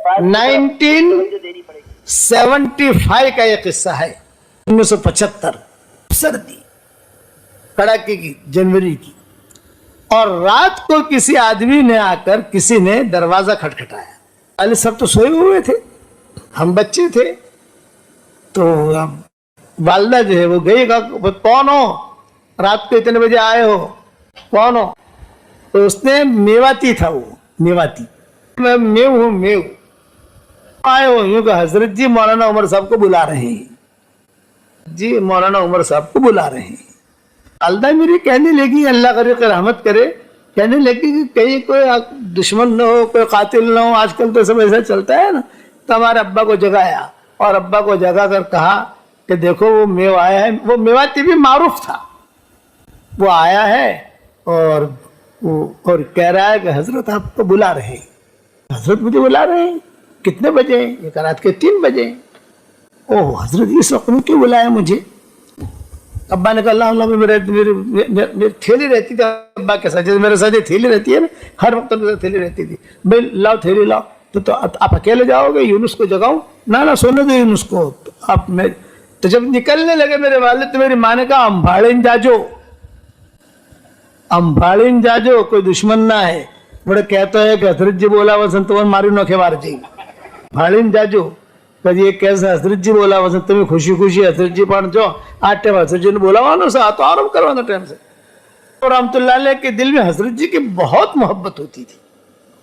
1975 का ये किस्सा है। 1975 सर्दी कड़ाके की जनवरी की, और रात को किसी आदमी ने आकर किसी ने दरवाजा खटखटाया। अरे सब तो सोए हुए थे, हम बच्चे थे। तो वालदा जो है वो गई, कौन हो, रात को इतने बजे आए हो, कौन हो? तो उसने मेवाती था, वो मेवाती, मैं मेव हूँ, मेव आए हो। यूं कहा, हजरत जी मौलाना उमर साहब को बुला रहे हैं, जी मौलाना उमर साहब को बुला रहे हैं। वालदा मेरी कहने लगी, अल्लाह करे कि रहमत करे, कहने लगी कि कहीं कोई दुश्मन न हो, कोई कातिल न हो, आजकल तो सब ऐसा चलता है ना। तो हमारे अब्बा को जगाया और अब्बा को जगा कर कहा कि देखो वो मेव आया है। वो मेवाती भी मारूफ था, वो आया है और कह रहा है कि हजरत आपको बुला रहे हैं। हजरत मुझे बुला रहे हैं, कितने बजे? ये रात के 3 बजे। ओह हजरत, इस वक्त में क्यों बुलाया मुझे? अब्बा ने कहा, अल्लाह मेरी थैली रहती थी अब्बा के साथ, जैसे मेरे साथ थैली रहती है ना, हर वक्त मेरे थैली रहती थी। भाई लाओ थैली लाओ। तो आप अकेले जाओगे, यूनुस को जगाऊं? ना सोने दो यूनुस को। तो जब निकलने लगे मेरे वालिद, तो मेरी माँ ने कहा, अंभाड़ीन जाजो, कोई दुश्मन ना है। बड़े कहता है कि हजरत जी बोला वसन तुम्हें मारी नोखे मार जी, भाड़ीन जाजो। ये कैसे हजरत जी बोला वसन तुम्हें खुशी खुशी हजरत जी पण जो आटे हजरत जी ने बोला सा तो आराम करवाना टाइम से। और रहमतुल्लाह अलैह के दिल में हजरत जी की बहुत मोहब्बत होती थी,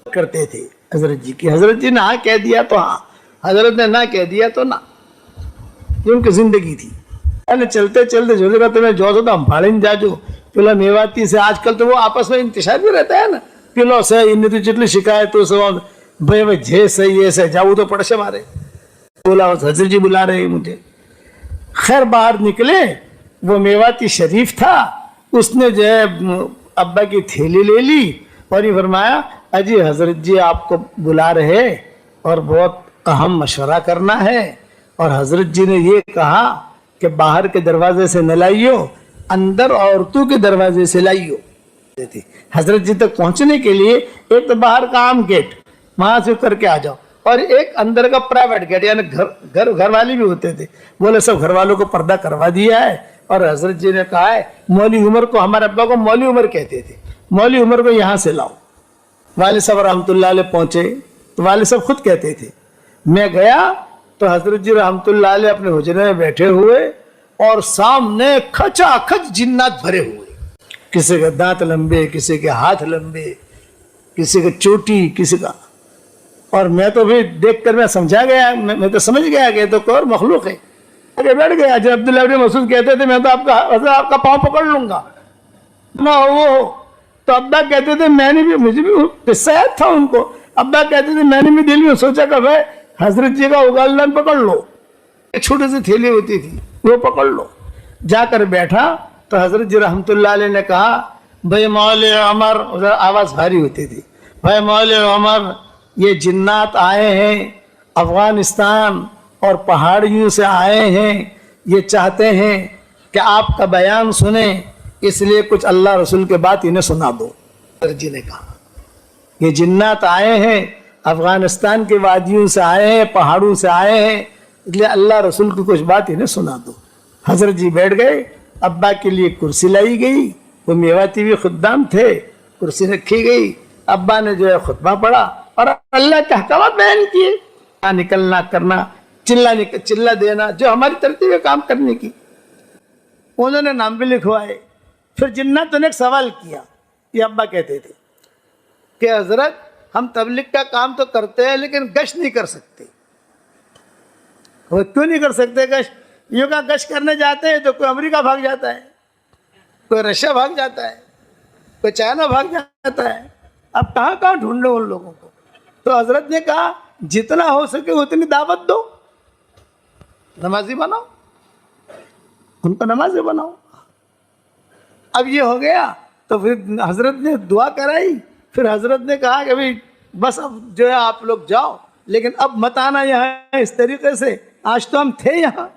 करते थे हजरत जी की। हजरत जी ने हाँ कह दिया तो हाँ, हजरत ने ना कह दिया तो ना, ये उनकी जिंदगी थी। चलते चलते जो जगह तुम्हें जो होता हम भाड़ीन जाजो, पिला मेवाती से। आजकल तो वो आपस में इंतशार भी रहता है ना, पिलो से इन तो जितनी शिकायतों से भाई जे सही है, जाऊ तो पड़े मारे। बोला हजरत जी बुला रहे मुझे। खैर बाहर निकले, वो मेवाती शरीफ था, उसने जो है अब्बा की थैली ले ली और ये फरमाया, अजी हजरत जी आपको बुला रहे और बहुत अहम मशवरा करना है। और हजरत जी ने ये कहा कि बाहर के दरवाजे से न लाइयो, अंदर औरतों के दरवाजे से लाइयो। हजरत जी तक पहुंचने के लिए एक तो बाहर का आम गेट, वहां से करके आ जाओ, और एक अंदर का प्राइवेट गेट, यानी घर वाले भी होते थे। बोले सब घर वालों को पर्दा करवा दिया है। और हजरत जी ने कहा है, मौली उमर को, हमारे अब्बा को मौली उमर कहते थे, मौली उमर को यहाँ से लाओ। वाले साहब रहमतुल्लाह अलैह पहुंचे तो वाले साहब खुद कहते थे, मैं गया तो हजरत जी रहमतुल्लाह अलैह अपने हुजरे में बैठे हुए और सामने खचाखच जिन्नात भरे हुए, किसी के दांत लंबे, किसी के हाथ लंबे, किसी के चोटी, किसी का। और मैं तो भी देखकर मैं समझा गया, मैं तो समझ गया कि तो कोई मखलूक है। आगे बैठ गया। जब अब्दुल्लाह इब्न मसूद कहते थे, मैं तो आपका पाँव पकड़ लूंगा ना वो। तो अब्बा कहते थे, मैंने भी, मुझे भी किस्सा याद था उनको। अब्बा कहते थे, मैंने भी दिल में सोचा कि भाई हजरत जी का उगालदान पकड़ लो, एक छोटी सी थैली होती थी वो पकड़ लो। जाकर बैठा तो हजरत जी रहमतुल्लाह अलैह ने कहा, भाई मौले उमर, उधर आवाज़ भारी होती थी, भाई मौले उमर ये जिन्नात आए हैं अफगानिस्तान और पहाड़ियों से आए हैं, ये चाहते हैं कि आपका बयान सुने, इसलिए कुछ अल्लाह रसूल के बात इन्हें सुना दो। हजरत जी ने कहा, ये जिन्नात आए हैं अफगानिस्तान के वादियों से आए हैं, पहाड़ों से आए हैं, इसलिए अल्लाह रसूल की कुछ बात इन्हें सुना दो। हजरत जी बैठ गए। अब्बा के लिए कुर्सी लाई गई, वो मेवाती भी खुद्दाम थे, कुर्सी रखी गई। अब्बा ने जो है खुतबा पढ़ा और अल्लाह के अहकाम बयान किए, ना निकलना करना, चिल्ला देना, जो हमारी तरतीब है काम करने की। उन्होंने नाम भी लिखवाए। फिर जिन्नात ने एक सवाल किया, ये अब्बा कहते थे कि हजरत हम तबलीग का काम तो करते हैं लेकिन गश्त नहीं कर सकते। वो क्यों नहीं कर सकते गश्त? यूँ का गश्त करने जाते हैं तो कोई अमेरिका भाग जाता है, कोई रशिया भाग जाता है, कोई चाइना भाग जाता है। अब कहाँ कहाँ ढूंढ लो उन लोगों को? तो हजरत ने कहा, जितना हो सके उतनी दावत दो, नमाजी बनाओ, उनको नमाजी बनाओ। अब ये हो गया तो फिर हजरत ने दुआ कराई। फिर हजरत ने कहा कि भाई बस अब जो है आप लोग जाओ, लेकिन अब मत आना यहाँ इस तरीके से, आज तो हम थे यहाँ।